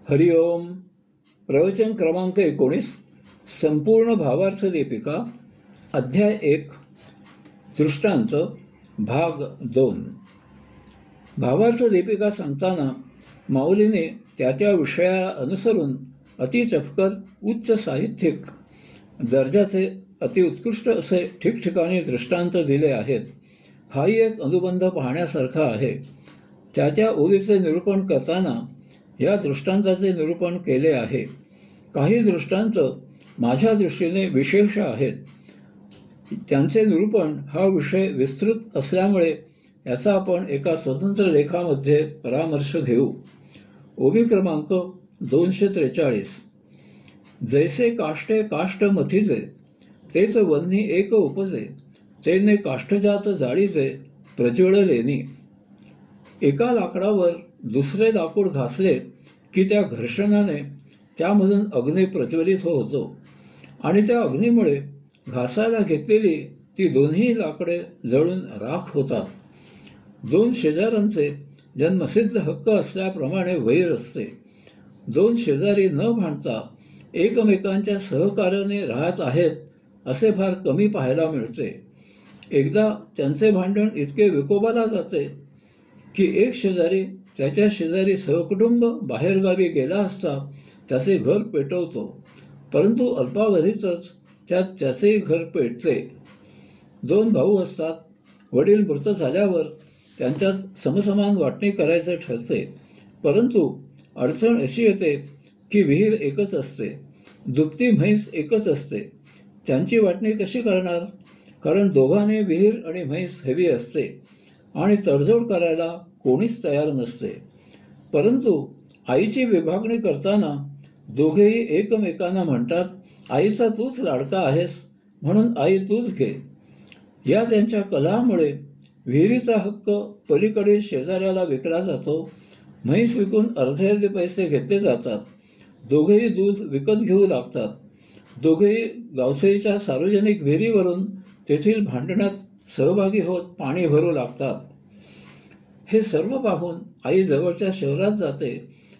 हरिओम. प्रवचन क्रमांक 19. संपूर्ण भावार्थ दीपिका, अध्याय 1, दृष्टांत, भाग 2. भावार्थ दीपिका सांगताना माऊलीने त्या विषयाला अनुसरून अतिचपकल उच्च साहित्यिक दर्जाचे अतिउत्कृष्ट असे ठिकठिकाणी दृष्टांत दिले आहेत. हाही एक अनुबंध पाहण्यासारखा आहे. त्या ओळीचे निरूपण करताना या दृष्टांताचे निरूपण केले आहे. काही दृष्टांत माझ्या दृष्टीने विशेष आहेत. त्यांचे निरूपण हा विषय विस्तृत असल्यामुळे याचा आपण एका स्वतंत्र लेखामध्ये परामर्श घेऊ. ओबी क्रमांक 243. जैसे काष्टे काष्ट मथीचे, तेच वन्ही एक उपजे, तेने काष्टजात जाळीचे प्रज्वळलेनी. एका लाकडावर दुसरे लाकूड घासले की त्या घर्षणाने त्यामधून अग्नी प्रज्वलित होतो आणि त्या अग्नीमुळे घासायला घेतलेली ती दोन्ही लाकडे जळून राख होतात. दोन शेजाऱ्यांचे जन्मसिद्ध हक्क असल्याप्रमाणे वैर असते. दोन शेजारी न भांडता एकमेकांच्या सहकार्याने राहत आहेत असे फार कमी पाहायला मिळते. एकदा त्यांचे भांडण इतके विकोपाला जाते की एक शेजारी त्याच्या शेजारी सहकुटुंब बाहेरगावी गेला असता त्याचे घर पेटवतो, परंतु अल्पावधीतच त्याचेही घर पेटते. दोन भाऊ असतात. वडील मृत झाल्यावर त्यांच्यात समसमान वाटणी करायचे ठरते, परंतु अडचण अशी येते की विहीर एकच असते, दुभती म्हैस एकच असते. त्यांची वाटणी कशी करणार? कारण दोघांनी विहीर आणि म्हैस हवी असते आणि तडजोड करायला कोणीच तयार नसते. परंतु आईची विभागणी करताना दोघेही एकमेकांना म्हणतात, आईचा तूच लाडका आहेस म्हणून आई तूच घे. या त्यांच्या कलहामुळे विहिरीचा हक्क पलीकडील शेजाऱ्याला विकला जातो. म्हैस विकून अर्धे पैसे घेतले जातात. दोघेही दूध विकत घेऊ लागतात. दोघेही गावसाईच्या सार्वजनिक विहिरीवरून तेथील भांडणात सहभागी होत पाणी भरू लागतात. हे सर्व पाहून आई जवळच्या शहरात जाते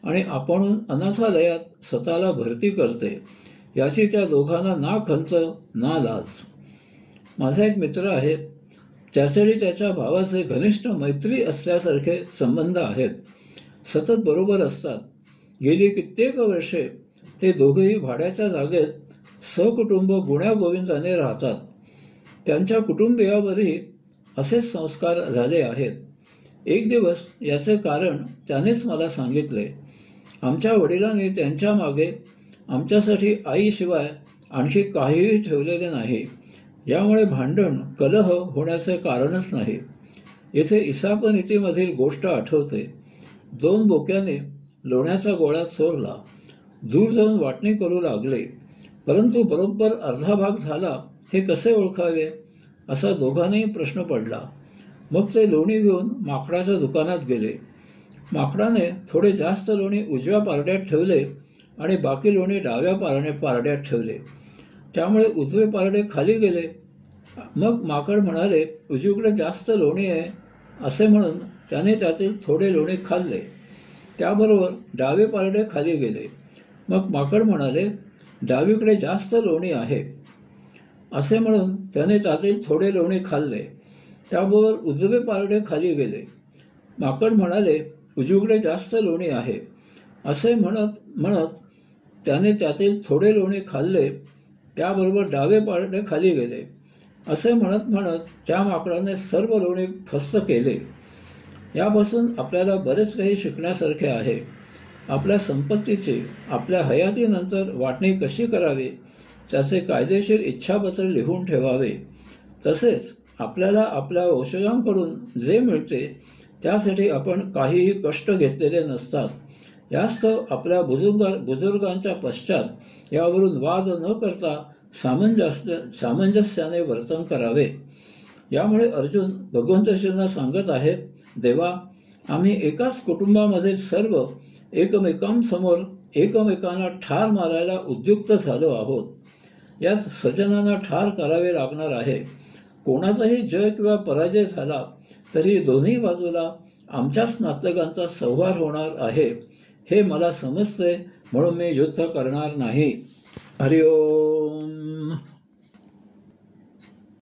आणि आपणहून अनाथालयात स्वतःला भरती करते. याची त्या दोघांना ना खंत ना लाज. माझा एक मित्र आहे. त्याच्याशी त्याच्या भावाचे घनिष्ठ मैत्री असल्यासारखे संबंध आहेत. सतत बरोबर असतात. गेली कित्येक वर्षे ते दोघेही भाड्याच्या जागेत सहकुटुंब गुण्यागोविंदाने राहतात. त्यांच्या कुटुंबियावरही असेच संस्कार झाले आहेत. एक दिवस याचे कारण त्यानेच मला सांगितले. आमच्या वडिलांनी त्यांच्या मागे आमच्यासाठी आईशिवाय आणखी काहीही ठेवलेले नाही. यामुळे भांडण कलह होण्याचे कारणच नाही. इथे इसापनीतीमधील गोष्ट आठवते. दोन बोक्याने लोण्याचा गोळा चोरला. दूर जाऊन वाटणी करू लागले, परंतु बरोबर अर्धा भाग झाला हे कसे ओळखावे असा दोघांनाही प्रश्न पडला. मग ते लोणी घेऊन माकडाच्या दुकानात गेले. माकडाने थोडे जास्त लोणी उजव्या पारड्यात ठेवले आणि बाकी लोणी डाव्या पारड्यात ठेवले. त्यामुळे उजवे पारडे खाली गेले. मग माकड म्हणाले, उजवीकडे जास्त लोणी आहे असे म्हणून त्याने त्यातील थोडे लोणी खाल्ले. त्याबरोबर डावे पारडे खाली गेले. मग माकड म्हणाले, डावीकडे जास्त लोणी आहे असे म्हणून त्याने त्यातील थोडे लोणी खाल्ले. त्याबरोबर उजवे पारडे खाली गेले. माकड म्हणाले, उजवीकडे जास्त लोणी आहे असे म्हणत त्याने त्यातील थोडे लोणी खाल्ले. त्याबरोबर डावे पारडे खाली गेले असे म्हणत त्या माकडाने सर्व लोणी फस्त केले. यापासून आपल्याला बरेच काही शिकण्यासारखे आहे. आपल्या संपत्तीची आपल्या हयातीनंतर वाटणी कशी करावी, त्याचे कायदेशीर इच्छापत्र लिहून ठेवावे. तसेच आपल्याला आपल्या वंशजांकडून जे मिळते त्यासाठी आपण काहीही कष्ट घेतलेले नसतात. यास्तव आपल्या बुजुर्गांच्या पश्चात यावरून वाद न करता सामंजस्याने वर्तन करावे. यामुळे अर्जुन भगवंतश्रींना सांगत आहे, देवा, आम्ही एकाच कुटुंबामधील सर्व एकमेकांसमोर एकमेकांना ठार मारायला उद्युक्त झालो आहोत. यात स्वजनांना ठार करावे लागणार आहे. कोणाचाही जय किंवा पराजय झाला तरी दोन्ही बाजूला आमच्याच नातलगांचा संहार होणार आहे हे मला समजतंय, म्हणून मी युद्ध करणार नाही. हरिओम.